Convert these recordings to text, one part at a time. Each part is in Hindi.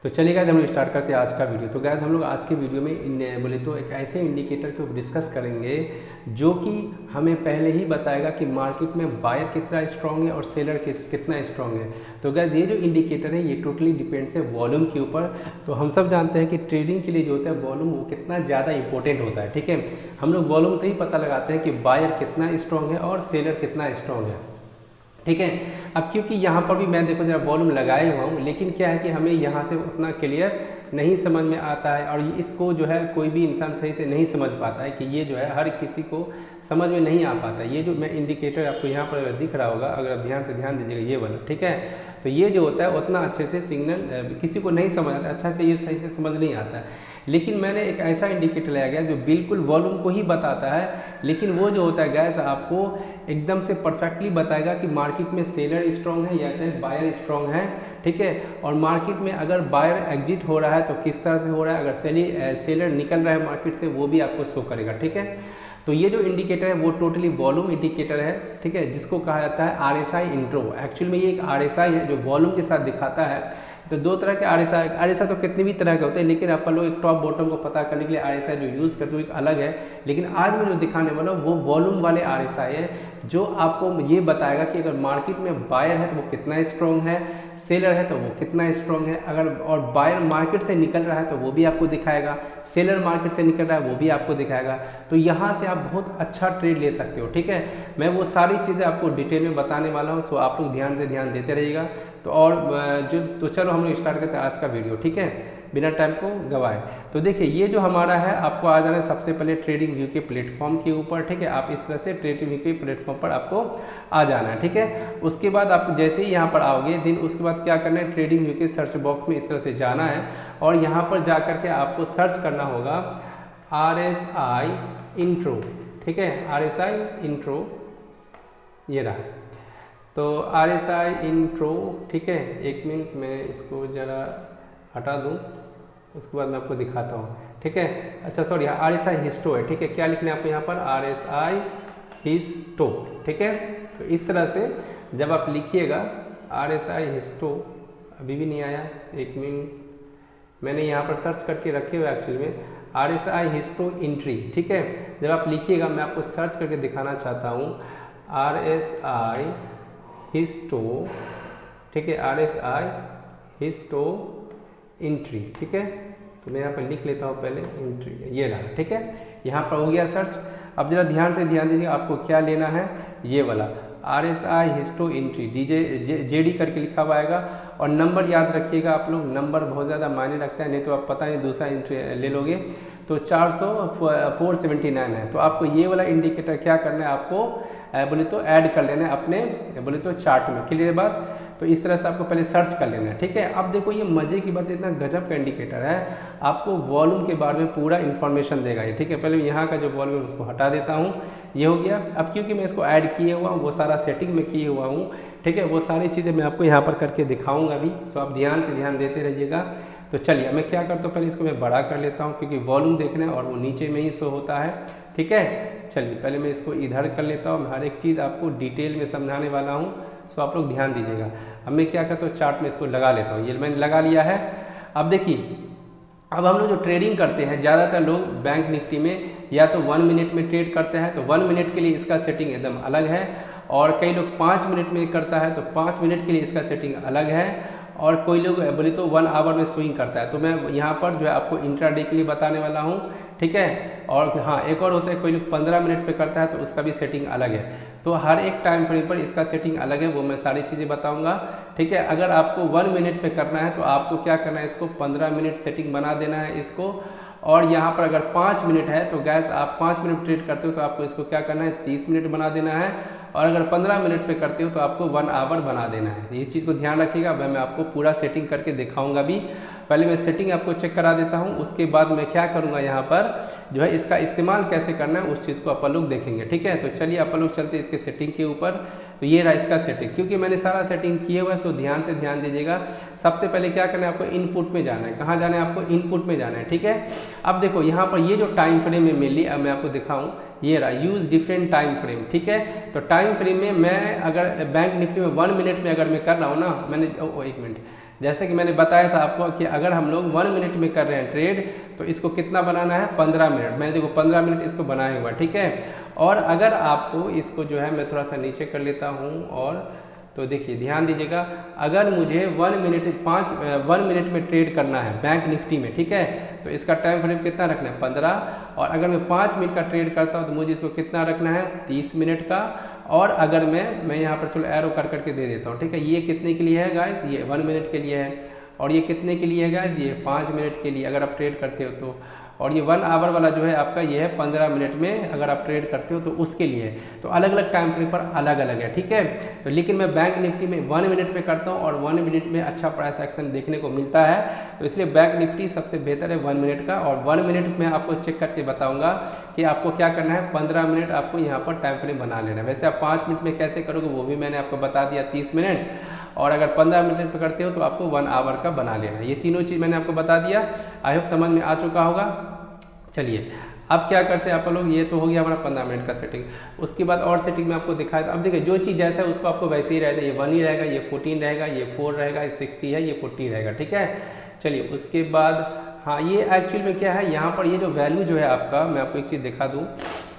तो चलिए गाइस हम लोग स्टार्ट करते हैं आज का वीडियो। तो गाइस हम लोग आज के वीडियो में बोले तो एक ऐसे इंडिकेटर को डिस्कस करेंगे जो कि हमें पहले ही बताएगा कि मार्केट में बायर कितना स्ट्रांग है और सेलर कितना स्ट्रांग है। तो गाइस ये जो इंडिकेटर है ये टोटली डिपेंड्स है वॉल्यूम के ऊपर। तो हम सब जानते हैं कि ट्रेडिंग के लिए जो होता है वॉल्यूम वो कितना ज़्यादा इंपॉर्टेंट होता है, ठीक है। हम लोग वॉल्यूम से ही पता लगाते हैं कि बायर कितना स्ट्रांग है और सेलर कितना स्ट्रांग है, ठीक है। अब क्योंकि यहाँ पर भी मैं देखो जरा वॉल्यूम लगाए हुआ हूँ, लेकिन क्या है कि हमें यहाँ से उतना क्लियर नहीं समझ में आता है और इसको जो है कोई भी इंसान सही से नहीं समझ पाता है कि ये जो है हर किसी को समझ में नहीं आ पाता। ये जो मैं इंडिकेटर आपको यहाँ पर अगर दिख रहा होगा, अगर आप ध्यान से ध्यान दीजिएगा ये वाला, ठीक है। तो ये जो होता है उतना अच्छे से सिग्नल किसी को नहीं समझ आता, अच्छा कि ये सही से समझ नहीं आता है। लेकिन मैंने एक ऐसा इंडिकेटर लाया गया जो बिल्कुल वॉल्यूम को ही बताता है, लेकिन वो जो होता है गैस आपको एकदम से परफेक्टली बताएगा कि मार्केट में सेलर स्ट्रांग है या चाहे बायर स्ट्रांग है, ठीक है। और मार्केट में अगर बायर एग्जिट हो रहा है तो किस तरह से हो रहा है, अगर सेलर निकल रहा है मार्केट से वो भी आपको शो करेगा, ठीक है। तो ये जो इंडिकेटर है वो टोटली वॉल्यूम इंडिकेटर है, ठीक है, जिसको कहा जाता है RSI इंट्रो। एक्चुअल में ये एक RSI है जो वॉल्यूम के साथ दिखाता है। तो दो तरह के RSI तो कितने भी तरह के होते हैं, लेकिन आप लोग एक टॉप बॉटम को पता करने के लिए RSI जो यूज़ करते हो एक अलग है। लेकिन आज मैं जो दिखाने वाला हूँ वो वॉल्यूम वाले RSI है जो आपको ये बताएगा कि अगर मार्केट में बायर है तो वो कितना स्ट्रॉन्ग है, सेलर है तो वो कितना स्ट्रॉन्ग है, अगर और बायर मार्केट से निकल रहा है तो वो भी आपको दिखाएगा, सेलर मार्केट से निकल रहा है वो भी आपको दिखाएगा। तो यहाँ से आप बहुत अच्छा ट्रेड ले सकते हो, ठीक है। मैं वो सारी चीज़ें आपको डिटेल में बताने वाला हूँ, सो आप लोग ध्यान से ध्यान देते रहिएगा। तो चलो हम लोग स्टार्ट करते हैं आज का वीडियो, ठीक है, बिना टाइम को गवाए। तो देखिए ये जो हमारा है आपको आ जाना है सबसे पहले ट्रेडिंग व्यू के प्लेटफॉर्म के ऊपर, ठीक है। आप इस तरह से ट्रेडिंग व्यू के प्लेटफॉर्म पर आपको आ जाना है, ठीक है। उसके बाद आप जैसे ही यहाँ पर आओगे दिन उसके बाद क्या करना है, ट्रेडिंग व्यू के सर्च बॉक्स में इस तरह से जाना है और यहाँ पर जा करके आपको सर्च करना होगा RSI इंट्रो, ठीक है, RSI इंट्रो ये रहा। तो RSI इंट्रो, ठीक है, एक मिनट मैं इसको ज़रा हटा दूँ, उसके बाद मैं आपको दिखाता हूँ, ठीक है। अच्छा सॉरी, RSI हिस्टो है, ठीक है। क्या लिखना है आपको यहाँ पर, RSI हिस्टो, ठीक है। तो इस तरह से जब आप लिखिएगा RSI हिस्टो, अभी भी नहीं आया, एक मिनट मैंने यहाँ पर सर्च करके रखे हुए एक्चुअली में RSI हिस्टो एंट्री, ठीक है। जब आप लिखिएगा मैं आपको सर्च करके दिखाना चाहता हूँ RSI हिस्टो, ठीक है, RSI हिस्टो एंट्री, ठीक है। तो मैं यहाँ पर लिख लेता हूँ पहले एंट्री, ये रहा, ठीक है। यहाँ पर हो गया सर्च। अब जरा ध्यान से ध्यान दीजिए आपको क्या लेना है, ये वाला RSI हिस्टो एंट्री JD करके लिखा हुआ आएगा। और नंबर याद रखिएगा आप लोग, नंबर बहुत ज़्यादा मायने रखता है, नहीं तो आप पता नहीं दूसरा एंट्री ले लोगे। तो 479 है। तो आपको ये वाला इंडिकेटर क्या करना है, आपको बोले तो ऐड कर लेना है अपने बोले तो चार्ट में, क्लियर बात। तो इस तरह से आपको पहले सर्च कर लेना है, ठीक है। अब देखो ये मजे की बात, इतना गजब का इंडिकेटर है, आपको वॉल्यूम के बारे में पूरा इन्फॉर्मेशन देगा ये, ठीक है। पहले यहाँ का जो वॉल्यूम उसको हटा देता हूँ, ये हो गया। अब क्योंकि मैं इसको ऐड किए हुआ हूँ, वो सारा सेटिंग में किए हुआ हूँ, ठीक है, वो सारी चीज़ें मैं आपको यहाँ पर करके दिखाऊँगा अभी, तो आप ध्यान से ध्यान देते रहिएगा। तो चलिए मैं क्या करता हूँ, पहले इसको मैं बड़ा कर लेता हूँ क्योंकि वॉल्यूम देखना है और वो नीचे में ही शो होता है, ठीक है। चलिए पहले मैं इसको इधर कर लेता हूँ, हर एक चीज़ आपको डिटेल में समझाने वाला हूँ, सो आप लोग ध्यान दीजिएगा। अब मैं क्या करता हूँ, चार्ट में इसको लगा लेता हूँ, ये मैंने लगा लिया है। अब देखिए अब हम लोग जो ट्रेडिंग करते हैं, ज़्यादातर लोग बैंक निफ्टी में या तो 1 मिनट में ट्रेड करते हैं, तो 1 मिनट के लिए इसका सेटिंग एकदम अलग है। और कई लोग 5 मिनट में करता है तो 5 मिनट के लिए इसका सेटिंग अलग है। और कोई लोग बोले तो 1 आवर में स्विंग करता है। तो मैं यहाँ पर जो है आपको इंट्राडे के लिए बताने वाला हूँ, ठीक है। और हाँ एक और होता है, कोई लोग 15 मिनट पे करता है तो उसका भी सेटिंग अलग है। तो हर एक टाइम फ्रेम पर इसका सेटिंग अलग है, वो मैं सारी चीज़ें बताऊंगा, ठीक है। अगर आपको 1 मिनट पे करना है तो आपको क्या करना है, इसको 15 मिनट सेटिंग बना देना है इसको। और यहाँ पर अगर 5 मिनट है तो गैस आप 5 मिनट ट्रेड करते हो तो आपको इसको क्या करना है, 30 मिनट बना देना है। और अगर 15 मिनट पे करते हो तो आपको 1 आवर बना देना है। ये चीज़ को ध्यान रखिएगा, मैं आपको पूरा सेटिंग करके दिखाऊंगा भी। पहले मैं सेटिंग आपको चेक करा देता हूँ, उसके बाद मैं क्या करूँगा यहाँ पर जो है इसका इस्तेमाल कैसे करना है उस चीज़ को अपन लोग देखेंगे, ठीक है। तो चलिए अपन लोग चलते हैं इसके सेटिंग के ऊपर। तो ये रहा इसका सेटिंग, क्योंकि मैंने सारा सेटिंग किए हुआ है, सो ध्यान से ध्यान दीजिएगा। सबसे पहले क्या करना है, आपको इनपुट में जाना है। कहाँ जाना है, आपको इनपुट में जाना है, ठीक है। अब देखो यहाँ पर ये जो टाइम फ्रेम है मेनली, अब मैं आपको दिखाऊँ, ये रहा यूज़ डिफरेंट टाइम फ्रेम, ठीक है। तो टाइम फ्रेम में मैं अगर बैंक निफ्टी में 1 मिनट में अगर मैं कर रहा हूँ ना, मैंने एक मिनट, जैसे कि मैंने बताया था आपको कि अगर हम लोग 1 मिनट में कर रहे हैं ट्रेड तो इसको कितना बनाना है 15 मिनट। मैंने देखो 15 मिनट इसको बनाया हुआ, ठीक है। और अगर आपको इसको जो है मैं थोड़ा सा नीचे कर लेता हूँ, और तो देखिए ध्यान दीजिएगा, अगर मुझे 1 मिनट में ट्रेड करना है बैंक निफ्टी में, ठीक है, तो इसका टाइम फ्रेम कितना रखना है 15। और अगर मैं 5 मिनट का ट्रेड करता हूँ तो मुझे इसको कितना रखना है 30 मिनट का। और अगर मैं यहाँ पर चलो एरो कर करके दे देता हूँ, ठीक है। ये कितने के लिए है गाइस, ये 1 मिनट के लिए है, और ये कितने के लिए है गाइस, ये 5 मिनट के लिए अगर आप ट्रेड करते हो तो। और ये 1 आवर वाला जो है आपका ये है 15 मिनट में अगर आप ट्रेड करते हो तो उसके लिए है। तो अलग अलग टाइम फ्रेम पर अलग अलग है, ठीक है। तो लेकिन मैं बैंक निफ्टी में 1 मिनट में करता हूँ और 1 मिनट में अच्छा प्राइस एक्शन देखने को मिलता है, तो इसलिए बैंक निफ्टी सबसे बेहतर है 1 मिनट का। और 1 मिनट में आपको चेक करके बताऊंगा कि आपको क्या करना है, 15 मिनट आपको यहाँ पर टाइम फ्रेम बना लेना है। वैसे आप 5 मिनट में कैसे करोगे वो भी मैंने आपको बता दिया, 30 मिनट, और अगर 15 मिनट पे करते हो तो आपको 1 आवर का बना लेना है। ये तीनों चीज़ मैंने आपको बता दिया, आई होप समझ में आ चुका होगा। चलिए अब क्या करते हैं आप लोग, ये तो हो गया हमारा 15 मिनट का सेटिंग। उसके बाद और सेटिंग में आपको दिखाया था। अब देखिए जो चीज़ जैसा है उसको आपको वैसे ही रहेगा, ये 1 ही रहेगा, ये 14 रहेगा, ये 4 रहेगा, ये 60 है, ये 40 रहेगा, ठीक है। चलिए उसके बाद हाँ, ये एक्चुअल में क्या है, यहाँ पर ये जो वैल्यू जो है आपका, मैं आपको एक चीज़ दिखा दूँ,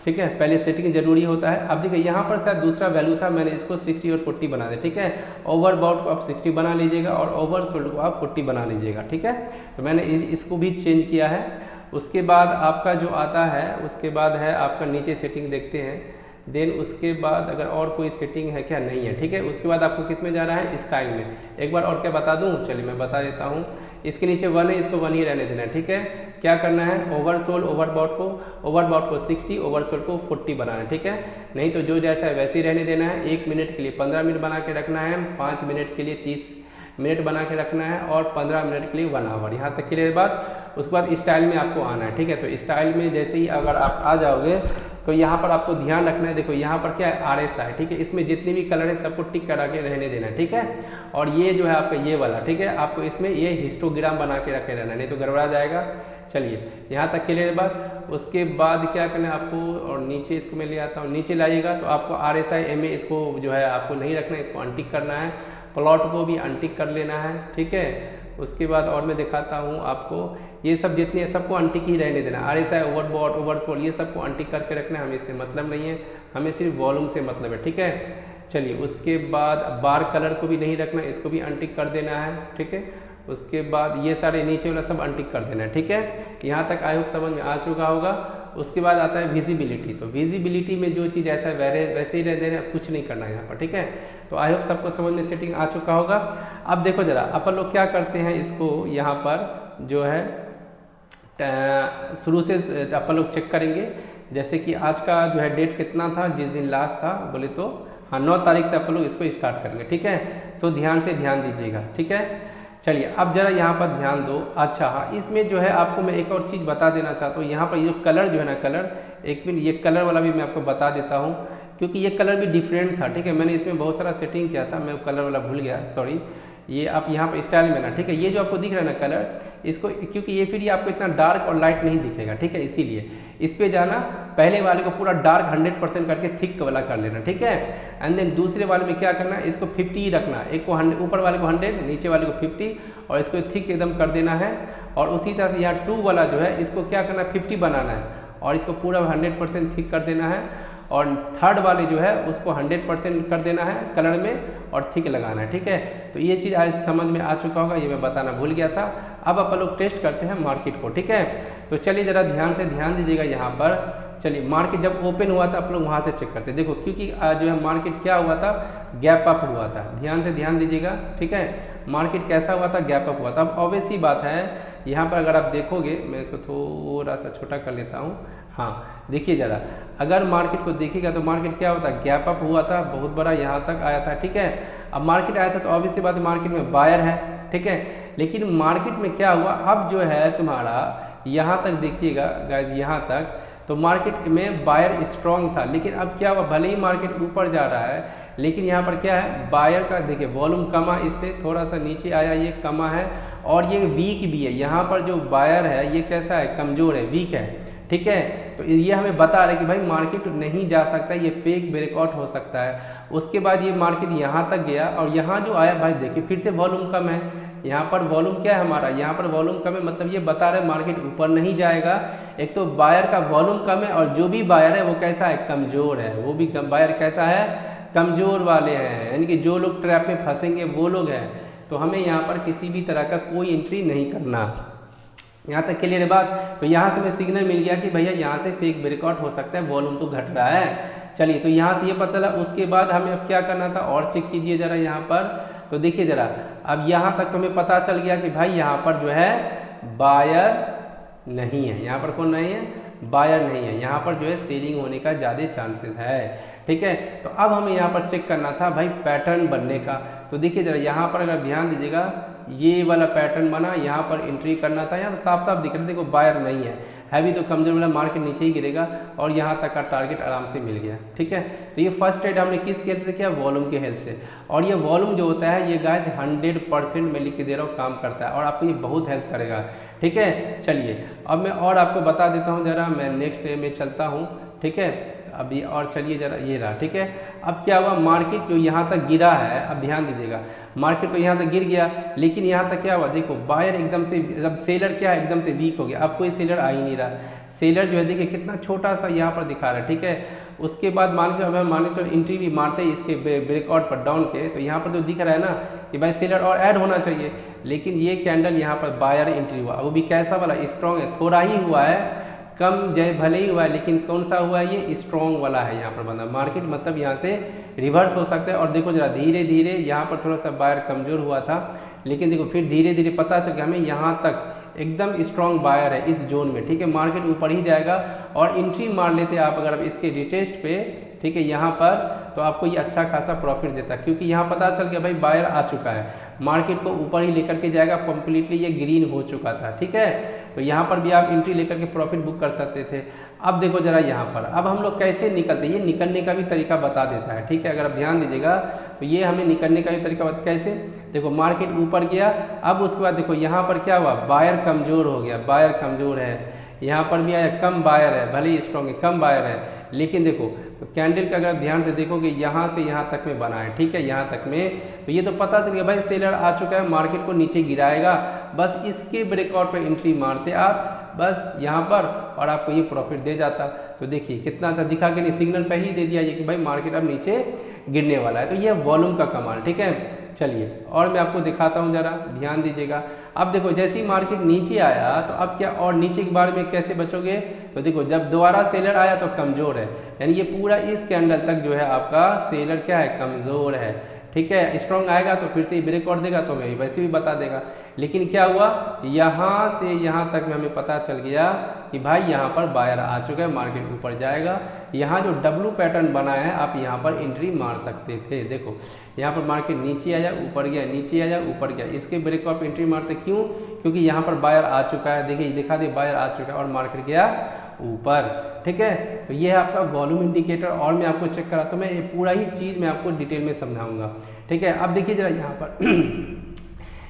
ठीक है। पहले सेटिंग जरूरी होता है। अब देखिए यहाँ पर शायद दूसरा वैल्यू था, मैंने इसको 60 और 40 बना दिया, ठीक है। ओवरबॉट को आप 60 बना लीजिएगा और ओवरसोल्ड को आप 40 बना लीजिएगा, ठीक है। तो मैंने इसको भी चेंज किया है। उसके बाद आपका जो आता है, उसके बाद है आपका नीचे सेटिंग देखते हैं। देन उसके बाद अगर और कोई सेटिंग है क्या, नहीं है, ठीक है। उसके बाद आपको किस में जाना है, स्टाइल में। एक बार और क्या बता दूं, चलिए मैं बता देता हूं। इसके नीचे 1 है, इसको 1 ही रहने देना है, ठीक है। क्या करना है, ओवरबॉट को 60, ओवरसोल्ड को 40 बनाना है, ठीक है। नहीं तो जो जैसा है वैसे ही रहने देना है। 1 मिनट के लिए 15 मिनट बना के रखना है, 5 मिनट के लिए 30 मिनट बना के रखना है, और 15 मिनट के लिए 1 आवर। यहाँ तक क्लियर बात। उसके बाद स्टाइल में आपको आना है, ठीक है। तो स्टाइल में जैसे ही अगर आप आ जाओगे तो यहाँ पर आपको ध्यान रखना है, देखो यहाँ पर क्या है RSI, ठीक है। इसमें जितने भी कलर है सबको टिक करा के रहने देना है, ठीक है। और ये जो है आपका ये वाला, ठीक है, आपको इसमें ये हिस्टोग्राम बना के रखे रहना है, नहीं तो गड़बड़ा जाएगा। चलिए यहाँ तक क्लियर बात। उसके बाद क्या करना है आपको, और नीचे इसको मैं ले आता हूँ, नीचे लाइएगा तो आपको RSI MA इसको जो है आपको नहीं रखना है, इसको अनटिक करना है। प्लॉट को भी अनटिक कर लेना है, ठीक है। उसके बाद और मैं दिखाता हूँ आपको, ये सब जितने सबको अनटिक ही रहने देना। RSI, ओवरबॉट, ओवरसोल्ड ये सबको अनटिक करके रखना है, हमें इससे मतलब नहीं है, हमें सिर्फ वॉल्यूम से मतलब है, ठीक है। चलिए उसके बाद बार कलर को भी नहीं रखना, इसको भी अनटिक कर देना है, ठीक है। उसके बाद ये सारे नीचे वाला सब अनटिक कर देना है, ठीक है। यहाँ तक आई होप समझ में आ चुका होगा। उसके बाद आता है विजिबिलिटी। तो विजिबिलिटी में जो चीज़ ऐसा वैसे ही रह देना, कुछ नहीं करना है यहाँ पर, ठीक है। तो आई होप सबको समझ में सेटिंग आ चुका होगा। अब देखो जरा अपन लोग क्या करते हैं, इसको यहाँ पर जो है शुरू से अपन लोग चेक करेंगे। जैसे कि आज का जो है डेट कितना था, जिस दिन लास्ट था बोले तो हाँ 9 तारीख से अपन लोग इसको स्टार्ट करेंगे, ठीक है। सो ध्यान से ध्यान दीजिएगा, ठीक है। चलिए अब जरा यहाँ पर ध्यान दो। अच्छा हाँ, इसमें जो है आपको मैं एक और चीज़ बता देना चाहता हूँ। यहाँ पर ये जो कलर जो है ना, कलर एक मिनट, ये कलर वाला भी मैं आपको बता देता हूँ, क्योंकि ये कलर भी डिफरेंट था, ठीक है। मैंने इसमें बहुत सारा सेटिंग किया था, मैं कलर वाला भूल गया, सॉरी। ये आप यहाँ पर स्टाइल में ना, ठीक है, ये जो आपको दिख रहा है ना कलर, इसको क्योंकि ये फिर ये आपको इतना डार्क और लाइट नहीं दिखेगा, ठीक है, इसीलिए इस पे जाना। पहले वाले को पूरा डार्क 100% करके थिक वाला कर लेना, ठीक है। एंड देन दूसरे वाले में क्या करना है, इसको 50 ही रखना, एक को 100, ऊपर वाले को 100, नीचे वाले को 50, और इसको थिक एकदम कर देना है। और उसी तरह से यहाँ 2 वाला जो है इसको क्या करना है, 50 बनाना है, और इसको पूरा 100% थिक कर देना है। और थर्ड वाले जो है उसको 100% कर देना है कलर में, और थिक लगाना है, ठीक है। तो ये चीज़ आज समझ में आ चुका होगा, ये मैं बताना भूल गया था। अब अपन लोग टेस्ट करते हैं मार्केट को, ठीक है। तो चलिए ज़रा ध्यान से ध्यान दीजिएगा यहाँ पर। चलिए मार्केट जब ओपन हुआ था आप लोग वहाँ से चेक करते हैं। देखो क्योंकि जो है मार्केट क्या हुआ था, गैप अप हुआ था। ध्यान से ध्यान दीजिएगा, ठीक है। मार्केट कैसा हुआ था, गैप अप हुआ था। अब ऑब्वियस सी बात है, यहाँ पर अगर आप देखोगे, मैं इसको थोड़ा सा छोटा कर लेता हूँ। हाँ देखिए ज़रा, अगर मार्केट को देखिएगा तो मार्केट क्या होता है, गैप अप हुआ था, बहुत बड़ा यहाँ तक आया था, ठीक है। अब मार्केट आया था तो ऑब्वियस सी बात है मार्केट में बायर है, ठीक है। लेकिन मार्केट में क्या हुआ, अब जो है तुम्हारा यहाँ तक देखिएगा गाइस, यहाँ तक तो मार्केट में बायर स्ट्रॉन्ग था। लेकिन अब क्या हुआ, भले ही मार्केट ऊपर जा रहा है, लेकिन यहाँ पर क्या है, बायर का देखिए वॉल्यूम कमा, इससे थोड़ा सा नीचे आया, ये कमा है, और ये वीक भी है। यहाँ पर जो बायर है ये कैसा है, कमजोर है, वीक है, ठीक है। तो ये हमें बता रहा है कि भाई मार्केट नहीं जा सकता, ये फेक ब्रेकआउट हो सकता है। उसके बाद ये मार्केट यहाँ तक गया, और यहाँ जो आया भाई देखिए फिर से वॉल्यूम कम है, यहाँ पर वॉल्यूम क्या है हमारा, यहाँ पर वॉल्यूम कम है, मतलब ये बता रहे मार्केट ऊपर नहीं जाएगा। एक तो बायर का वॉल्यूम कम है और जो भी बायर है वो कैसा है, कमजोर है। वो भी बायर कैसा है, कमजोर वाले हैं, यानी कि जो लोग ट्रैप में फंसेंगे वो लोग हैं। तो हमें यहाँ पर किसी भी तरह का कोई एंट्री नहीं करना। यहाँ तक क्लियर है बात। तो यहाँ से हमें सिग्नल मिल गया कि भैया यहाँ से फेक ब्रेकआउट हो सकता है, वॉल्यूम तो घट रहा है। चलिए, तो यहाँ से ये पता चला। उसके बाद हमें अब क्या करना था, और चेक कीजिए जरा यहाँ पर। तो देखिए जरा, अब यहाँ तक तो हमें पता चल गया कि भाई यहाँ पर जो है बायर नहीं है। यहाँ पर कौन नहीं है, बायर नहीं है। यहाँ पर जो है सेलिंग होने का ज़्यादा चांसेस है। ठीक है, तो अब हमें यहाँ पर चेक करना था भाई पैटर्न बनने का। तो देखिए जरा यहाँ पर अगर ध्यान दीजिएगा, ये वाला पैटर्न बना, यहाँ पर एंट्री करना था। यहाँ साफ साफ दिख रहा है, देखो बायर नहीं है भी, तो कमजोर वाला मार्केट नीचे ही गिरेगा और यहाँ तक का टारगेट आराम से मिल गया। ठीक है, तो ये फर्स्ट ट्रेड हमने किस हेल्प से किया, वॉल्यूम के हेल्प से। और ये वॉल्यूम जो होता है ये गाइस 100% मैं लिख के दे रहा हूँ काम करता है और आपको ये बहुत हेल्प करेगा। ठीक है, चलिए अब मैं और आपको बता देता हूँ जरा, मैं नेक्स्ट डे में चलता हूँ। ठीक है, अभी और चलिए जरा, ये रहा। ठीक है, अब क्या हुआ, मार्केट जो यहाँ तक गिरा है, अब ध्यान दीजिएगा, मार्केट तो यहाँ तक गिर गया, लेकिन यहाँ तक क्या हुआ, देखो बायर एकदम से, जब सेलर क्या है एकदम से वीक हो गया। अब कोई सेलर आ ही नहीं रहा। सेलर जो है देखिए कितना छोटा सा यहाँ पर दिखा रहा है। ठीक है, उसके बाद मान के अब मान के एंट्री भी मारते हैं इसके ब्रेकआउट पर डाउन के, तो यहाँ पर जो दिख रहा है ना कि भाई सेलर और ऐड होना चाहिए, लेकिन ये कैंडल यहाँ पर बायर एंट्री हुआ। वो भी कैसा वाला, स्ट्रॉन्ग है, थोड़ा ही हुआ है, कम जय भले ही हुआ है, लेकिन कौन सा हुआ है, ये स्ट्रॉन्ग वाला है। यहाँ पर बंदा मार्केट मतलब यहाँ से रिवर्स हो सकता है। और देखो जरा धीरे धीरे यहाँ पर थोड़ा सा बायर कमजोर हुआ था, लेकिन देखो फिर धीरे धीरे पता चल गया हमें यहाँ तक एकदम स्ट्रॉन्ग बायर है इस जोन में। ठीक है, मार्केट ऊपर ही जाएगा और एंट्री मार लेते आप अगर अब इसके रिटेस्ट पे, ठीक है, यहाँ पर, तो आपको ये अच्छा खासा प्रॉफिट देता है, क्योंकि यहाँ पता चल गया भाई बायर आ चुका है, मार्केट को ऊपर ही लेकर के जाएगा, कंप्लीटली ये ग्रीन हो चुका था। ठीक है, तो यहाँ पर भी आप एंट्री लेकर के प्रॉफिट बुक कर सकते थे। अब देखो जरा यहाँ पर, अब हम लोग कैसे निकलते हैं, ये निकलने का भी तरीका बता देता है। ठीक है, अगर आप ध्यान दीजिएगा तो ये हमें निकलने का भी तरीका बता, कैसे, देखो मार्केट ऊपर गया, अब उसके बाद देखो यहाँ पर क्या हुआ, बायर कमजोर हो गया, बायर कमजोर है, यहाँ पर भी आया कम बायर है, भले ही स्ट्रॉन्ग है, कम बायर है, लेकिन देखो तो कैंडल का अगर ध्यान से देखोगे यहाँ से यहाँ तक में बना है। ठीक है, यहाँ तक में, तो ये तो पता चल गया भाई सेलर आ चुका है, मार्केट को नीचे गिराएगा, बस इसके ब्रेकआउट पे एंट्री मारते आप बस यहाँ पर और आपको ये प्रॉफिट दे जाता। तो देखिए कितना अच्छा दिखा के नहीं, सिग्नल पहले ही दे दिया ये कि भाई मार्केट अब नीचे गिरने वाला है। तो ये वॉल्यूम का कमाल। ठीक है, चलिए और मैं आपको दिखाता हूँ, जरा ध्यान दीजिएगा। अब देखो जैसे ही मार्केट नीचे आया तो अब क्या, और नीचे के बारे में कैसे बचोगे, तो देखो जब दोबारा सेलर आया तो कमजोर है, यानी ये पूरा इस कैंडल तक जो है आपका सेलर क्या है, कमजोर है। ठीक है, स्ट्रॉन्ग आएगा तो फिर से ब्रेकआउट देगा तो मैं वैसे भी बता देगा, लेकिन क्या हुआ, यहाँ से यहाँ तक में हमें पता चल गया कि भाई यहाँ पर बायर आ चुका है, मार्केट ऊपर जाएगा। यहाँ जो डब्लू पैटर्न बना है आप यहाँ पर एंट्री मार सकते थे। देखो यहाँ पर मार्केट नीचे आया, ऊपर गया, नीचे आया, ऊपर गया, इसके ब्रेकआउट एंट्री मारते, क्यों, क्योंकि यहाँ पर बायर आ चुका है। देखिए दिखा दे, बायर आ चुका है और मार्केट गया ऊपर। ठीक है, तो ये है आपका वॉल्यूम इंडिकेटर। और मैं आपको चेक करा तो मैं ये पूरा ही चीज़ मैं आपको डिटेल में समझाऊंगा। ठीक है, अब देखिए जरा यहाँ पर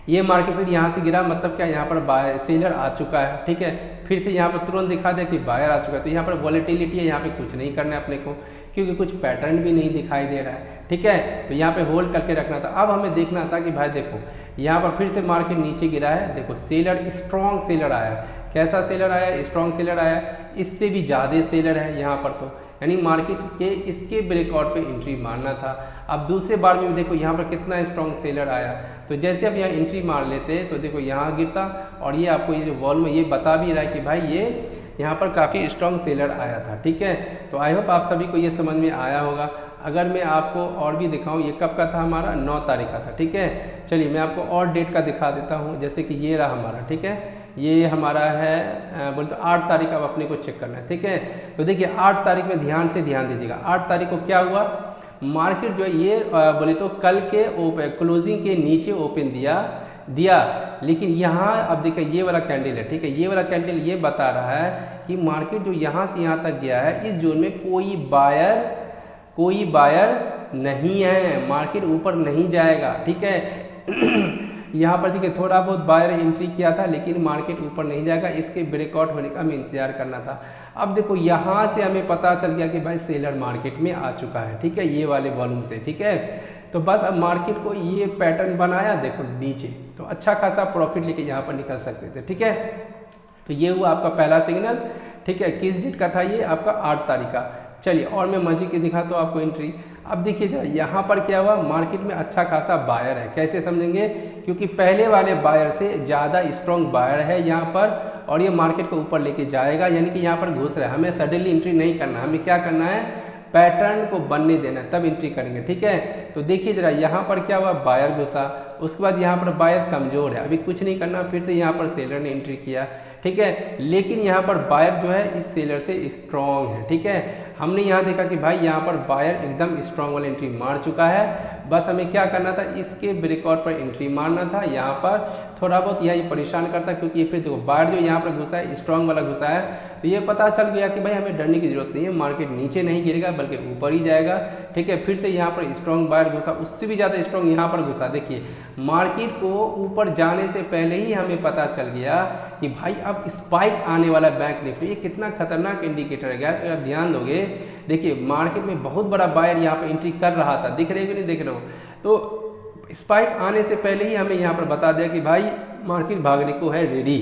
ये मार्केट फिर यहाँ से गिरा, मतलब क्या, यहाँ पर बायर सेलर आ चुका है। ठीक है, फिर से यहाँ पर तुरंत दिखा दे कि बायर आ चुका है, तो यहाँ पर वॉलेटिलिटी है, यहाँ पे कुछ नहीं करना है अपने को, क्योंकि कुछ पैटर्न भी नहीं दिखाई दे रहा है। ठीक है, तो यहाँ पे होल्ड करके रखना था। अब हमें देखना था कि भाई देखो यहाँ पर फिर से मार्केट नीचे गिरा है, देखो सेलर स्ट्रॉन्ग सेलर आया, कैसा सेलर आया, स्ट्रॉन्ग सेलर आया, इससे भी ज़्यादा सेलर है यहाँ पर, तो यानी मार्केट के इसके ब्रेकआउट पे एंट्री मारना था। अब दूसरे बार में देखो यहाँ पर कितना स्ट्रॉन्ग सेलर आया, तो जैसे अब यहाँ एंट्री मार लेते तो देखो यहाँ गिरता, और ये आपको ये जो वॉल में ये बता भी रहा है कि भाई ये यहाँ पर काफ़ी स्ट्रॉन्ग सेलर आया था। ठीक है, तो आई होप आप सभी को ये समझ में आया होगा। अगर मैं आपको और भी दिखाऊं, ये कब का था हमारा, 9 तारीख का था। ठीक है, चलिए मैं आपको और डेट का दिखा देता हूँ, जैसे कि ये रहा हमारा। ठीक है, ये हमारा है बोले तो 8 तारीख अब अपने को चेक करना है। ठीक है, तो देखिए 8 तारीख में ध्यान दीजिएगा। 8 तारीख को क्या हुआ, मार्केट जो है ये बोले तो कल के क्लोजिंग के नीचे ओपन दिया, लेकिन यहाँ अब देखिए ये वाला कैंडल है। ठीक है, ये वाला कैंडल ये बता रहा है कि मार्केट जो यहाँ से यहाँ तक गया है, इस जोन में कोई बायर नहीं है, मार्केट ऊपर नहीं जाएगा। ठीक है यहाँ पर देखिए थोड़ा बहुत बायर एंट्री किया था, लेकिन मार्केट ऊपर नहीं जाएगा, इसके ब्रेकआउट होने का हमें इंतजार करना था। अब देखो यहाँ से हमें पता चल गया कि भाई सेलर मार्केट में आ चुका है। ठीक है, ये वाले वॉल्यूम से। ठीक है, तो बस अब मार्केट को ये पैटर्न बनाया देखो नीचे, तो अच्छा खासा प्रॉफिट लेके यहाँ पर निकल सकते थे। ठीक है, तो ये हुआ आपका पहला सिग्नल। ठीक है, किस डेट का था ये? आपका 8 तारीख का। चलिए और मैं मजे की दिखाता हूँ आपको एंट्री। अब देखिए जरा यहाँ पर क्या हुआ, मार्केट में अच्छा खासा बायर है। कैसे समझेंगे? क्योंकि पहले वाले बायर से ज़्यादा स्ट्रॉन्ग बायर है यहाँ पर, और ये मार्केट को ऊपर लेके जाएगा, यानी कि यहाँ पर घुस रहा है। हमें सडनली एंट्री नहीं करना, हमें क्या करना है, पैटर्न को बनने देना, तब एंट्री करेंगे। ठीक है, तो देखिए जरा यहाँ पर क्या हुआ, बायर घुसा, उसके बाद यहाँ पर बायर कमजोर है, अभी कुछ नहीं करना, फिर से यहाँ पर सेलर ने एंट्री किया। ठीक है, लेकिन यहाँ पर बायर जो है इस सेलर से स्ट्रॉन्ग है। ठीक है, हमने यहाँ देखा कि भाई यहाँ पर बायर एकदम स्ट्रॉन्ग वाली एंट्री मार चुका है, बस हमें क्या करना था, इसके ब्रेकआउट पर एंट्री मारना था। यहाँ पर थोड़ा बहुत यह परेशान करता, क्योंकि फिर देखो बायर जो यहाँ पर घुसा है, स्ट्रॉन्ग वाला घुसा है, तो ये पता चल गया कि भाई हमें डरने की जरूरत नहीं है, मार्केट नीचे नहीं गिरेगा बल्कि ऊपर ही जाएगा। ठीक है, फिर से यहाँ पर स्ट्रॉन्ग बायर घुसा, उससे भी ज़्यादा स्ट्रॉन्ग यहाँ पर घुसा। देखिए मार्केट को ऊपर जाने से पहले ही हमें पता चल गया कि भाई अब स्पाइक आने वाला बैंक निफ्टी। ये कितना खतरनाक इंडिकेटर है, अगर आप ध्यान दोगे। देखिए मार्केट में बहुत बड़ा बायर यहाँ पर एंट्री कर रहा था, दिख रहे हो कि नहीं दिख रहे हो? तो स्पाइक आने से पहले ही हमें यहाँ पर बता दिया कि भाई मार्केट भागने को है रेडी।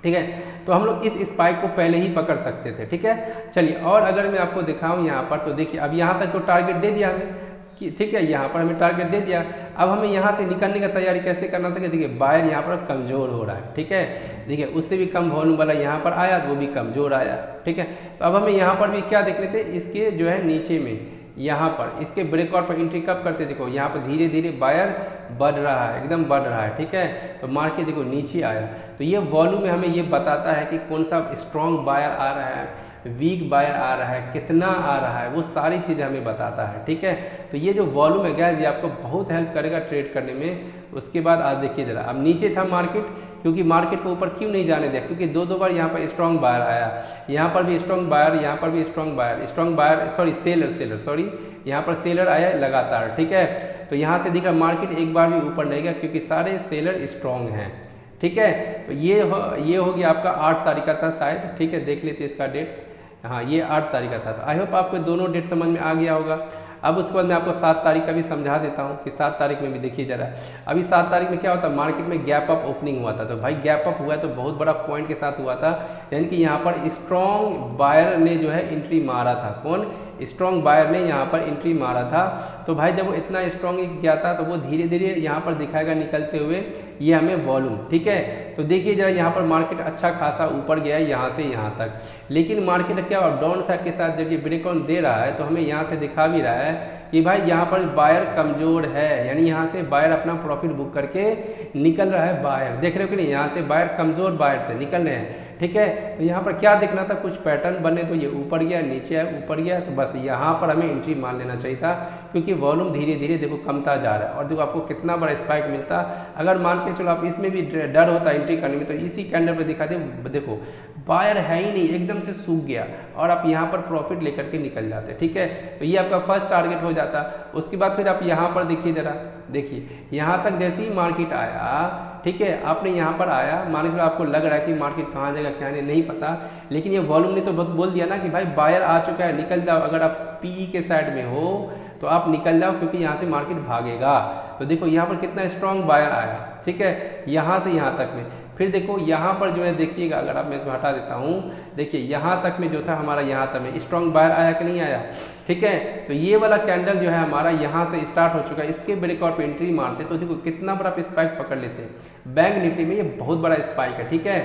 ठीक है, तो हम लोग इस स्पाइक को पहले ही पकड़ सकते थे। ठीक है, चलिए और अगर मैं आपको दिखाऊं यहाँ पर, तो देखिए अब यहाँ तक तो टारगेट दे दिया हमें कि ठीक है, यहाँ पर हमें टारगेट दे दिया। अब हमें यहाँ से निकलने का तैयारी कैसे करना था कि देखिए बायर यहाँ पर कमजोर हो रहा है। ठीक है, देखिए उससे भी कम वॉल्यूम वाला यहाँ पर आया, वो भी कमजोर आया। ठीक है, तो अब हमें यहाँ पर भी क्या देखने थे, इसके जो है नीचे में यहाँ पर इसके ब्रेकआउट पर एंट्री कब करते, देखो यहाँ पर धीरे धीरे बायर बढ़ रहा है, एकदम बढ़ रहा है। ठीक है, तो मार्केट देखो नीचे आया, तो ये वॉल्यूम में हमें ये बताता है कि कौन सा स्ट्रॉन्ग बायर आ रहा है, वीक बायर आ रहा है, कितना आ रहा है, वो सारी चीज़ें हमें बताता है। ठीक है, तो ये जो वॉल्यूम है गाइस, ये आपको बहुत हेल्प करेगा ट्रेड करने में। उसके बाद आज देखिए जरा, अब नीचे था मार्केट, क्योंकि मार्केट को ऊपर क्यों नहीं जाने दिया, क्योंकि दो बार यहाँ पर स्ट्रॉन्ग बायर आया, यहाँ पर भी स्ट्रॉन्ग बायर, यहाँ पर भी strong buyer, sorry seller sorry यहाँ पर सेलर आया लगातार। ठीक है, तो यहाँ से दिख रहा मार्केट एक बार भी ऊपर नहीं गया, क्योंकि सारे सेलर स्ट्रॉन्ग हैं। ठीक है, तो ये हो गया आपका 8 तारीख का था शायद। ठीक है, देख लेते इसका डेट, हाँ ये 8 तारीख का था। तो आई होप आपको दोनों डेट समझ में आ गया होगा। अब उसके बाद मैं आपको 7 तारीख का भी समझा देता हूँ कि 7 तारीख में भी देखिए जरा। अभी 7 तारीख में क्या होता है, मार्केट में गैप अप ओपनिंग हुआ था, तो भाई गैप अप हुआ तो बहुत बड़ा पॉइंट के साथ हुआ था, यानी कि यहाँ पर स्ट्रॉन्ग बायर ने जो है एंट्री मारा था। कौन? स्ट्रॉन्ग बायर ने यहाँ पर एंट्री मारा था। तो भाई जब वो इतना स्ट्रॉन्ग गया था, तो वो धीरे धीरे यहाँ पर दिखाएगा निकलते हुए ये हमें वॉल्यूम। ठीक है, तो देखिए जरा यहाँ पर मार्केट अच्छा खासा ऊपर गया है यहाँ से यहाँ तक, लेकिन मार्केट क्या हुआ, डाउन साइड के साथ जब ये ब्रेकआउट दे रहा है, तो हमें यहाँ से दिखा भी रहा है कि भाई यहाँ पर बायर कमजोर है, यानी यहाँ से बायर अपना प्रॉफिट बुक करके निकल रहा है। बायर देख रहे हो कि नहीं, यहाँ से बायर कमजोर बायर से निकल रहे हैं। ठीक है, तो यहाँ पर क्या देखना था, कुछ पैटर्न बने, तो ये ऊपर गया, नीचे आया, ऊपर गया, तो बस यहाँ पर हमें एंट्री मान लेना चाहिए था, क्योंकि वॉल्यूम धीरे धीरे देखो कमता जा रहा है। और देखो आपको कितना बड़ा स्पाइक मिलता, अगर मान के चलो आप इसमें भी डर होता एंट्री करने में, तो इसी कैंडल पे दिखा दे, देखो बायर है ही नहीं, एकदम से सूख गया, और आप यहाँ पर प्रॉफिट लेकर के निकल जाते। ठीक है, तो ये आपका फर्स्ट टारगेट हो जाता। उसके बाद फिर आप यहाँ पर देखिए जरा, देखिए यहाँ तक जैसे ही मार्केट आया, ठीक है, आपने यहाँ पर आया, मान लो आपको लग रहा है कि मार्केट कहाँ जाएगा क्या नहीं पता, लेकिन ये वॉल्यूम ने तो बोल दिया ना कि भाई बायर आ चुका है, निकल जाओ। अगर आप पीई के साइड में हो तो आप निकल जाओ, क्योंकि यहाँ से मार्केट भागेगा। तो देखो यहाँ पर कितना स्ट्रॉन्ग बायर आया। ठीक है, यहाँ से यहाँ तक में, फिर देखो यहाँ पर जो है देखिएगा, अगर आप मैं इसको हटा देता हूँ, देखिए यहाँ तक में जो था हमारा, यहाँ तक में स्ट्रॉन्ग बायर आया कि नहीं आया। ठीक है, तो ये वाला कैंडल जो है हमारा यहाँ से स्टार्ट हो चुका है, इसके ब्रेकआउट पे एंट्री मारते तो देखो कितना बड़ा स्पाइक पकड़ लेते हैं। बैंक निफ्टी में ये बहुत बड़ा स्पाइक है। ठीक है,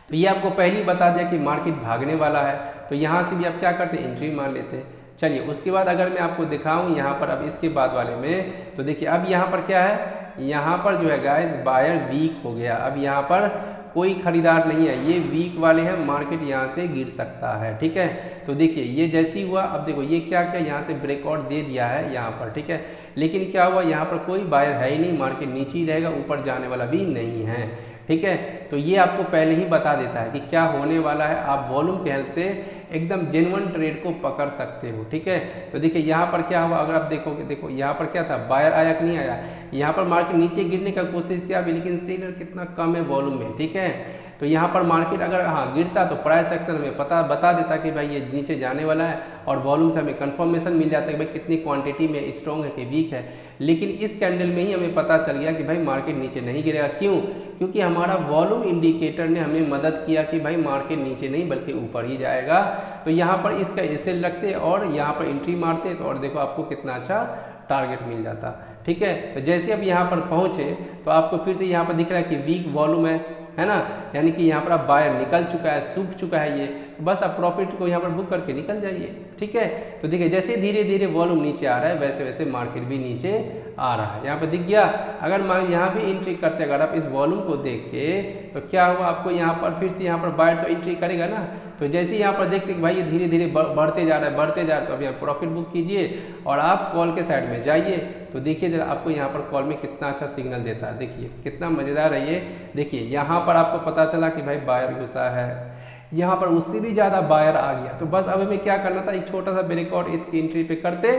तो ये आपको पहले ही बता दिया कि मार्केट भागने वाला है, तो यहाँ से भी आप क्या करते हैं, एंट्री मार लेते हैं। चलिए उसके बाद अगर मैं आपको दिखाऊं यहाँ पर, अब इसके बाद वाले में, तो देखिए अब यहाँ पर क्या है, यहाँ पर जो है गाइस बायर वीक हो गया, अब यहाँ पर कोई खरीदार नहीं है, ये वीक वाले हैं, मार्केट यहाँ से गिर सकता है। ठीक है, तो देखिए ये जैसी हुआ, अब देखो ये क्या क्या यहाँ से ब्रेकआउट दे दिया है यहाँ पर। ठीक है, लेकिन क्या हुआ, यहाँ पर कोई बायर है ही नहीं, मार्केट नीचे ही रहेगा, ऊपर जाने वाला भी नहीं है। ठीक है, तो ये आपको पहले ही बता देता है कि क्या होने वाला है, आप वॉल्यूम के हेल्प से एकदम जेन्युइन ट्रेड को पकड़ सकते हो। ठीक है, तो देखिए यहाँ पर क्या हुआ, अगर आप देखोगे, देखो यहाँ पर क्या था, बायर आया कि नहीं आया, यहाँ पर मार्केट नीचे गिरने का कोशिश किया, लेकिन सेलर कितना कम है वॉल्यूम में। ठीक है, तो यहाँ पर मार्केट अगर गिरता तो प्राइस एक्शन हमें बता देता कि भाई ये नीचे जाने वाला है, और वॉल्यूम से हमें कंफर्मेशन मिल जाता है कि भाई कितनी क्वांटिटी में स्ट्रॉन्ग है कि वीक है। लेकिन इस कैंडल में ही हमें पता चल गया कि भाई मार्केट नीचे नहीं गिरेगा। क्यों? क्योंकि हमारा वॉल्यूम इंडिकेटर ने हमें मदद किया कि भाई मार्केट नीचे नहीं बल्कि ऊपर ही जाएगा। तो यहाँ पर इसका एसएल रखते और यहाँ पर एंट्री मारते तो और देखो आपको कितना अच्छा टारगेट मिल जाता। ठीक है, तो जैसे अब यहाँ पर पहुँचे तो आपको फिर से यहाँ पर दिख रहा है कि वीक वॉल्यूम है ना, यानी कि यहाँ पर आप बायर निकल चुका है, सूख चुका है ये, तो बस आप प्रॉफिट को यहाँ पर बुक करके निकल जाइए। ठीक है, तो देखिए जैसे धीरे धीरे वॉल्यूम नीचे आ रहा है वैसे वैसे मार्केट भी नीचे आ रहा है। यहाँ पर दिख गया। अगर यहाँ भी एंट्री करते अगर आप इस वॉल्यूम को देख के तो क्या हुआ आपको यहाँ पर फिर से यहाँ पर बायर तो एंट्री करेगा ना। तो जैसे यहाँ पर देखते कि भाई ये धीरे धीरे बढ़ते जा रहा है, तो अब यहाँ प्रॉफिट बुक कीजिए और आप कॉल के साइड में जाइए। तो देखिए जरा आपको यहाँ पर कॉल में कितना अच्छा सिग्नल देता है, देखिए कितना मज़ेदार है ये। देखिए यहाँ पर आपको पता चला कि भाई बायर घुसा है, यहाँ पर उससे भी ज़्यादा बायर आ गया। तो बस अब हमें क्या करना था, एक छोटा सा ब्रेकआउट इसकी एंट्री पे करते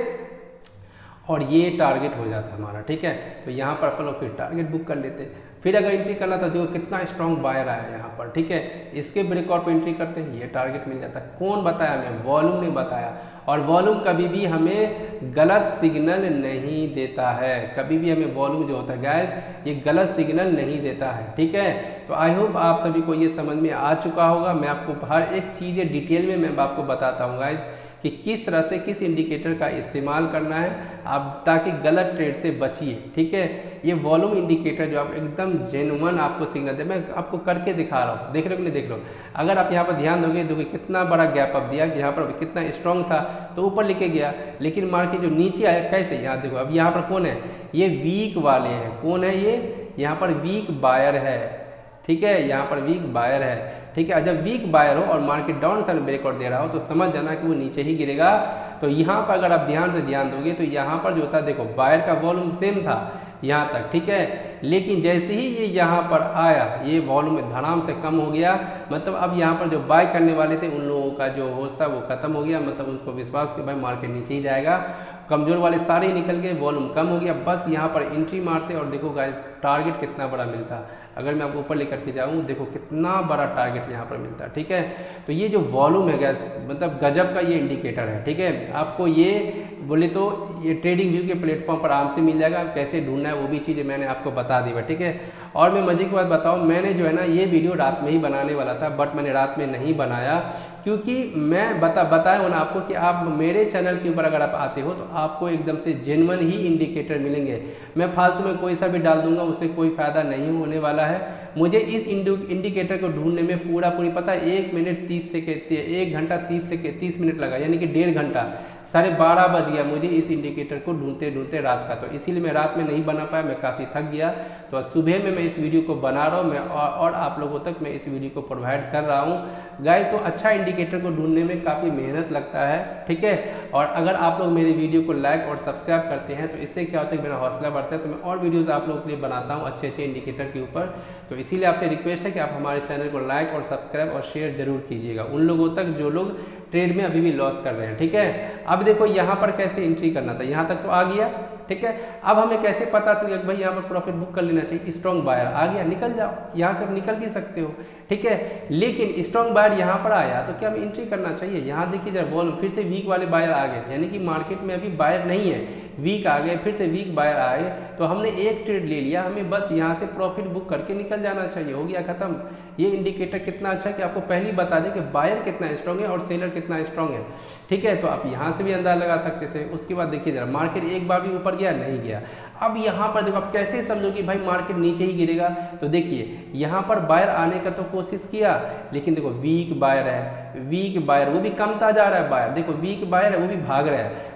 और ये टारगेट हो जाता हमारा। ठीक है, तो यहाँ पर अपन लोग फिर टारगेट बुक कर लेते। फिर अगर एंट्री करना था, देखो कितना स्ट्रॉन्ग बायर आया यहाँ पर। ठीक है, इसके ब्रेकआउट पे एंट्री करते हैं, ये टारगेट मिल जाता है। कौन बताया हमें? वॉल्यूम ने बताया। और वॉल्यूम कभी भी हमें गलत सिग्नल नहीं देता है, कभी भी हमें वॉल्यूम जो होता है गाइस ये गलत सिग्नल नहीं देता है। ठीक है, तो आई होप आप सभी को ये समझ में आ चुका होगा। मैं आपको हर एक चीज़ डिटेल में मैं आपको बताता हूँ गाइस कि किस तरह से किस इंडिकेटर का इस्तेमाल करना है आप, ताकि गलत ट्रेड से बचिए। ठीक है, ये वॉल्यूम इंडिकेटर जो आप एकदम जेन्युइन आपको सिग्नल दे, मैं आपको करके दिखा रहा हूँ, देख रहे हो कि नहीं देख रहे हो। अगर आप यहाँ पर ध्यान दोगे देखो कितना बड़ा गैप अप दिया, यहाँ पर कितना स्ट्रॉन्ग था तो ऊपर लेके गया, लेकिन मार्केट जो नीचे आया कैसे, यहाँ देखो अब यहाँ पर कौन है, ये वीक वाले हैं। कौन है ये? यहाँ पर वीक बायर है। ठीक है, यहाँ पर वीक बायर है। ठीक है, जब वीक बायर हो और मार्केट डाउन साइड ब्रेकआउट दे रहा हो तो समझ जाना कि वो नीचे ही गिरेगा। तो यहाँ पर अगर आप ध्यान से ध्यान दोगे तो यहाँ पर जो था देखो बायर का वॉल्यूम सेम था यहाँ तक। ठीक है, लेकिन जैसे ही ये यहाँ पर आया ये वॉल्यूम धड़ाम से कम हो गया, मतलब अब यहाँ पर जो बाय करने वाले थे उन लोगों का जो होश था वो खत्म हो गया, मतलब उनको विश्वास कि भाई मार्केट नीचे ही जाएगा। कमजोर वाले सारे ही निकल गए, वॉल्यूम कम हो गया, बस यहाँ पर एंट्री मारते और देखो गाइस टारगेट कितना बड़ा मिलता। अगर मैं आपको ऊपर लेकर के जाऊँ देखो कितना बड़ा टारगेट यहाँ पर मिलता है। ठीक है, तो ये जो वॉल्यूम है गाइस मतलब गजब का ये इंडिकेटर है। ठीक है, आपको ये बोले तो ये ट्रेडिंग व्यू के प्लेटफॉर्म पर आराम से मिल जाएगा, कैसे ढूंढना है वो भी चीज़ें मैंने आपको बता दी है। ठीक है, और मैं मजे की बात बताऊँ, मैंने जो है ना ये वीडियो रात में ही बनाने वाला था, बट मैंने रात में नहीं बनाया क्योंकि मैं बताया हूँ ना आपको कि आप मेरे चैनल के ऊपर अगर आप आते हो तो आपको एकदम से जेन्युइन ही इंडिकेटर मिलेंगे। मैं फालतू में कोई सा भी डाल दूंगा उससे कोई फ़ायदा नहीं होने वाला है। मुझे इस इंडिकेटर को ढूंढने में पूरी पता है 1 मिनट 30 सेकेंड 1 घंटा 30 मिनट लगा, यानी कि 1.5 घंटा 12:30 बज गया मुझे इस इंडिकेटर को ढूंढते ढूंढते रात का। तो इसीलिए मैं रात में नहीं बना पाया, मैं काफ़ी थक गया। तो सुबह में मैं इस वीडियो को बना रहा हूँ मैं और आप लोगों तक मैं इस वीडियो को प्रोवाइड कर रहा हूँ गाइस। तो अच्छा इंडिकेटर को ढूंढने में काफ़ी मेहनत लगता है। ठीक है, और अगर आप लोग मेरे वीडियो को लाइक और सब्सक्राइब करते हैं तो इससे क्या होता है मेरा हौसला बढ़ता है, तो मैं और वीडियोज़ आप लोगों के लिए बनाता हूँ अच्छे अच्छे इंडिकेटर के ऊपर। तो इसीलिए आपसे रिक्वेस्ट है कि आप हमारे चैनल को लाइक और सब्सक्राइब और शेयर जरूर कीजिएगा उन लोगों तक जो लोग ट्रेड में अभी भी लॉस कर रहे हैं। ठीक है, अब देखो यहाँ पर कैसे एंट्री करना था, यहाँ तक तो आ गया। ठीक है, अब हमें कैसे पता चलेगा कि भाई यहाँ पर प्रॉफिट बुक कर लेना चाहिए, स्ट्रॉन्ग बायर आ गया, निकल जाओ, यहाँ से निकल भी सकते हो। ठीक है, लेकिन स्ट्रॉन्ग बायर यहाँ पर आया तो क्या हमें एंट्री करना चाहिए? यहाँ देखिए जब वॉल्यूम फिर से वीक वाले बायर आ गए, यानी कि मार्केट में अभी बायर नहीं है, वीक आ गए, फिर से वीक बायर आए, तो हमने एक ट्रेड ले लिया, हमें बस यहाँ से प्रॉफिट बुक करके निकल जाना चाहिए, हो गया खत्म। ये इंडिकेटर कितना अच्छा है कि आपको पहले ही बता दें कि बायर कितना स्ट्रॉन्ग है और सेलर कितना स्ट्रॉन्ग है। ठीक है, तो आप यहाँ से भी अंदाजा लगा सकते थे। उसके बाद देखिए जरा मार्केट एक बार भी ऊपर गया नहीं गया। अब यहाँ पर देखो आप कैसे समझो कि भाई मार्केट नीचे ही गिरेगा, तो देखिए यहाँ पर बायर आने का तो कोशिश किया, लेकिन देखो वीक बायर है, वीक बायर वो भी कमता जा रहा है बायर, देखो वीक बायर है वो भी भाग रहा है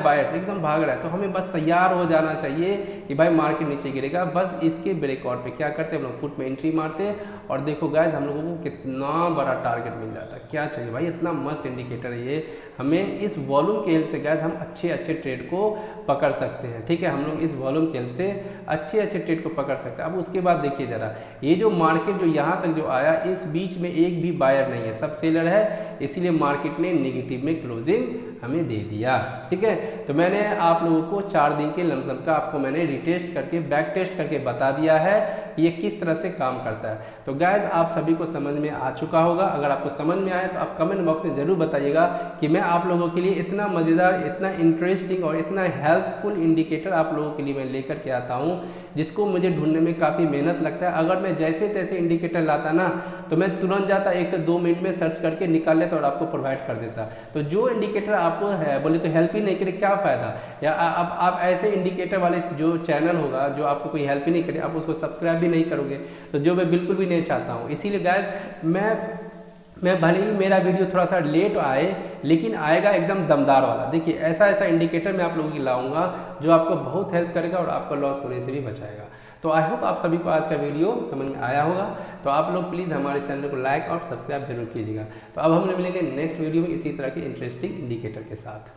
बायर से एकदम भाग रहा है। तो हमें बस तैयार हो जाना चाहिए कि भाई मार्केट नीचे गिरेगा, बस इसके ब्रेकआउट पे क्या करते हैं हम लोग पुट में एंट्री मारते हैं और देखो गाइस हम लोगों को कितना बड़ा टारगेट मिल जाता है। क्या चाहिए भाई, इतना मस्त इंडिकेटर है ये। हमें इस वॉल्यूम के हेल्प से गाइस हम अच्छे अच्छे ट्रेड को पकड़ सकते हैं। ठीक है, हम लोग इस वॉल्यूम के हेल्प से अच्छे अच्छे ट्रेड को पकड़ सकते हैं। अब उसके बाद देखिए जरा ये जो मार्केट जो यहाँ तक जो आया, इस बीच में एक भी बायर नहीं है, सब सेलर है, इसीलिए मार्केट ने नेगेटिव में क्लोजिंग हमें दे दिया। ठीक है, तो मैंने आप लोगों को 4 दिन के लमसम का आपको मैंने रिटेस्ट करके बैक टेस्ट करके बता दिया है। कि ये किस तरह से काम करता है। तो गाइज आप सभी को समझ में आ चुका होगा। अगर आपको समझ में आया तो आप कमेंट बॉक्स में ज़रूर बताइएगा कि मैं आप लोगों के लिए इतना मज़ेदार, इतना इंटरेस्टिंग और इतना हेल्पफुल इंडिकेटर आप लोगों के लिए मैं लेकर के आता हूँ, जिसको मुझे ढूंढने में काफ़ी मेहनत लगता है। अगर मैं जैसे तैसे इंडिकेटर लाता ना तो मैं तुरंत जाता 1 से 2 मिनट में सर्च करके निकाल लेता और आपको प्रोवाइड कर देता। तो जो इंडिकेटर आपको है बोले तो हेल्प ही नहीं करे, क्या फ़ायदा। या अब आप ऐसे इंडिकेटर वाले जो चैनल होगा जो आपको कोई हेल्प ही नहीं करे, आप उसको सब्सक्राइब भी नहीं करोगे, तो जो मैं बिल्कुल भी नहीं चाहता हूँ। इसीलिए गाइस मैं भले ही मेरा वीडियो थोड़ा सा लेट आए, लेकिन आएगा एकदम दमदार वाला। देखिए ऐसा इंडिकेटर मैं आप लोगों की लाऊंगा जो आपको बहुत हेल्प करेगा और आपको लॉस होने से भी बचाएगा। तो आई होप आप सभी को आज का वीडियो समझ में आया होगा। तो आप लोग प्लीज़ हमारे चैनल को लाइक और सब्सक्राइब जरूर कीजिएगा। तो अब हम मिलेंगे नेक्स्ट वीडियो में इसी तरह के इंटरेस्टिंग इंडिकेटर के साथ।